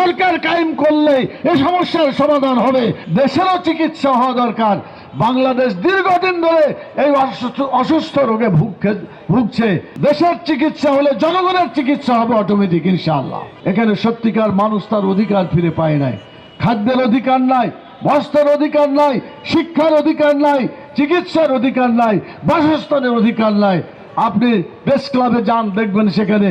সরকার কায়েম করলে এই সমস্যার সমাধান হবে। দেশেরও চিকিৎসা হওয়া দরকার। বাংলাদেশ দীর্ঘদিন ধরে এই অসুস্থ রোগে ভুগছে। দেশের চিকিৎসা হলে জনগণের চিকিৎসা হবে অটোমেটিক ইনশাআল্লাহ। এখানে সত্যিকার মানুষ তার অধিকার ফিরে পায় নাই। খাদ্যের অধিকার নাই, বস্ত্রের অধিকার নাই, শিক্ষার অধিকার নাই, চিকিৎসার অধিকার নাই, বাসস্থানের অধিকার নাই। আপনি প্রেস ক্লাবে যান, দেখবেন সেখানে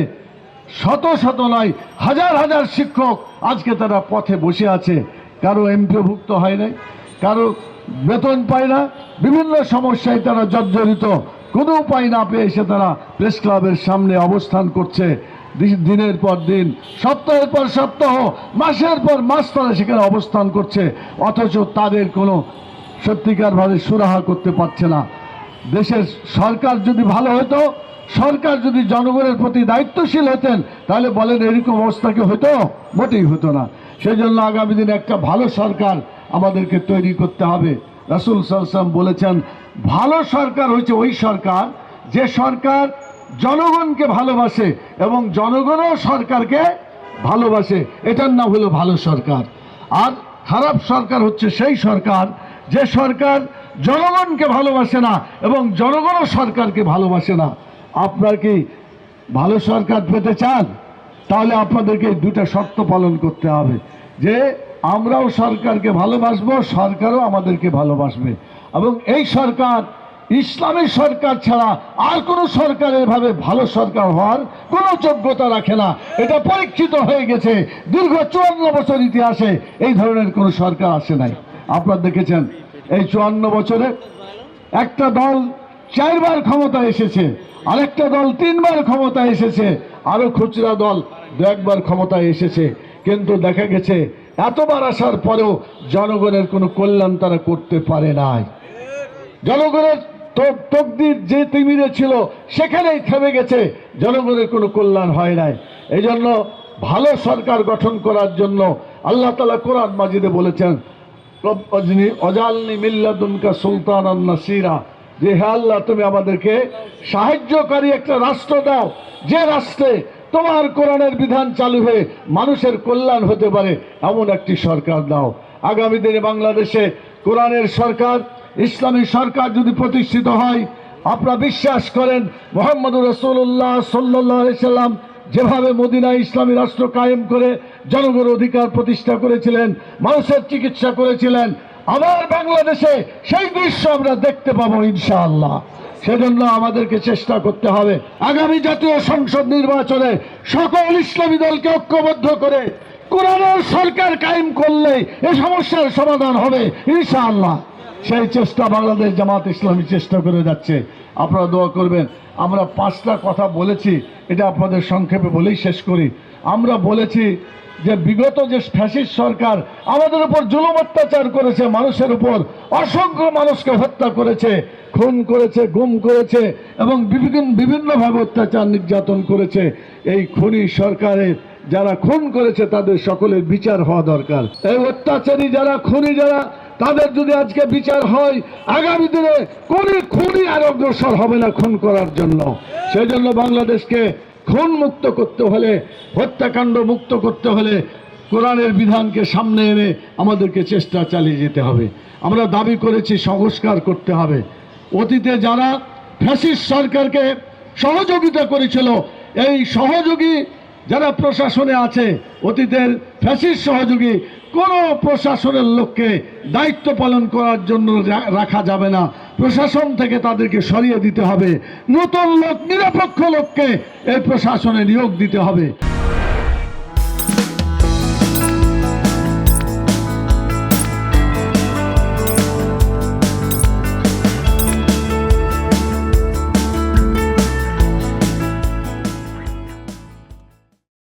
শত শত নয় হাজার হাজার শিক্ষক আজকে তারা পথে বসে আছে। কারো এমপিওভুক্ত হয় নাই, কারো বেতন পায় না, বিভিন্ন সমস্যায় তারা জর্জরিত। কোনো উপায় না পেয়ে এসে তারা প্রেস ক্লাবের সামনে অবস্থান করছে দিনের পর দিন, সপ্তাহের পর সপ্তাহ, মাসের পর মাস তারা সেখানে অবস্থান করছে, অথচ তাদের কোনো সত্যিকারভাবে সুরাহা করতে পারছে না। দেশের সরকার যদি ভালো হতো, সরকার যদি জনগণের প্রতি দায়িত্বশীল হতেন, তাহলে বলেন এরকম অবস্থা কি হতো? মোটেই হতো না। সেই জন্য আগামী দিনে একটা ভালো সরকার আমাদেরকে তৈরি করতে হবে। রাসূল সাল্লাল্লাহু আলাইহি ওয়াসাল্লাম বলেছেন, ভালো সরকার হচ্ছে ওই সরকার যে সরকার জনগণকে ভালোবাসে এবং জনগণও সরকারকে ভালোবাসে, এটার নাম হলো ভালো সরকার। আর খারাপ সরকার হচ্ছে সেই সরকার যে সরকার জনগণকে ভালোবাসে না এবং জনগণও সরকারকে ভালোবাসে না। আপনার কি ভালো সরকার পেতে চান? তাহলে আপনাদেরকে দুটা শর্ত পালন করতে হবে, যে আমরাও সরকারকে ভালোবাসবো, সরকারও আমাদেরকে ভালোবাসবে। এবং এই সরকার ইসলামী সরকার ছাড়া আর কোনো সরকারের ভাবে ভালো সরকার হওয়ার কোনো যোগ্যতা রাখে না। এটা পরীক্ষিত হয়ে গেছে। দীর্ঘ 54 বছর ইতিহাসে এই ধরনের কোনো সরকার আসে নাই। আপনারা দেখেছেন এই 54 বছরে একটা দল 4 বার ক্ষমতায় এসেছে, আরেকটা দল 3 বার ক্ষমতায় এসেছে, আরো খুচরা দল 2-1 বার ক্ষমতায় এসেছে। কিন্তু দেখা গেছে এতবার আসার পরেও জনগণের কোনো কল্যাণ তারা করতে পারে নাই। জনগণের তকদির যে তিমিরে ছিল সেখানেই থেমে গেছে, জনগণের কোনো কল্যাণ হয় নাই। এই জন্য ভালো সরকার গঠন করার জন্য আল্লাহ তাআলা কোরআন মাজিদে বলেছেন, অজালনি মিল্লাদুনকা সুলতানান নাসিরা, যে হে আল্লাহ তুমি আমাদেরকে সাহায্যকারী একটা রাষ্ট্র দাও, যে রাষ্ট্রে তোমার কোরআনের বিধান চালু হয়ে মানুষের কল্যাণ হতে পারে এমন একটি সরকার দাও। আগামী দিনে বাংলাদেশে কোরআনের সরকার, ইসলামী সরকার যদি প্রতিষ্ঠিত হয়, আপনারা বিশ্বাস করেন মুহাম্মদুর রাসূলুল্লাহ সাল্লাল্লাহু আলাইহি সাল্লাম যেভাবে মদিনায় ইসলামী রাষ্ট্র কায়েম করে জনগণের অধিকার প্রতিষ্ঠা করেছিলেন, মানুষের চিকিৎসা করেছিলেন, আবার বাংলাদেশে সেই দৃশ্য আমরা দেখতে পাবো ইনশাআল্লাহ। সেজন্য আমাদেরকে চেষ্টা করতে হবে আগামী জাতীয় সংসদ নির্বাচনে সকল ইসলামী দলকে ঐক্যবদ্ধ করে কোরআনের সরকার কায়েম করলে এই সমস্যার সমাধান হবে ইনশাআল্লাহ। সেই চেষ্টা বাংলাদেশ জামাত ইসলামী চেষ্টা করে যাচ্ছে। আপনারা দোয়া করবেন। আমরা 5টা কথা বলেছি, এটা আপনাদের সংক্ষেপে বলেই শেষ করি। আমরা বলেছি যে বিগত যে ফ্যাসিস্ট সরকার আমাদের উপর জুলুম অত্যাচার করেছে, মানুষের উপর অসংখ্য মানুষকে হত্যা করেছে, খুন করেছে, গুম করেছে এবং বিভিন্নভাবে অত্যাচার নির্যাতন করেছে। এই খুনি সরকারের যারা খুন করেছে তাদের সকলের বিচার হওয়া দরকার। এই অত্যাচারী যারা, খুনি যারা, তাদের যদি আজকে বিচার হয়, আগামী দিনে কোন খুনি আর অগ্রসর হবে না খুন করার জন্য। সেই জন্য বাংলাদেশকে খুন মুক্ত করতে হলে, হত্যাকাণ্ড মুক্ত করতে হলে কোরআনের বিধানকে সামনে এনে আমাদেরকে চেষ্টা চালিয়ে যেতে হবে। আমরা দাবি করেছি সংস্কার করতে হবে। অতীতে যারা ফ্যাসিস্ট সরকারকে সহযোগিতা করেছিল, এই সহযোগী যারা প্রশাসনে আছে, অতীতের ফ্যাসিস্ট সহযোগী কোন প্রশাসনের লোককে দায়িত্ব পালন করার জন্য রাখা যাবে না। প্রশাসন থেকে তাদেরকে সরিয়ে দিতে হবে। নতুন লোক, নিরপেক্ষ লোককে এই প্রশাসনে নিয়োগ দিতে হবে।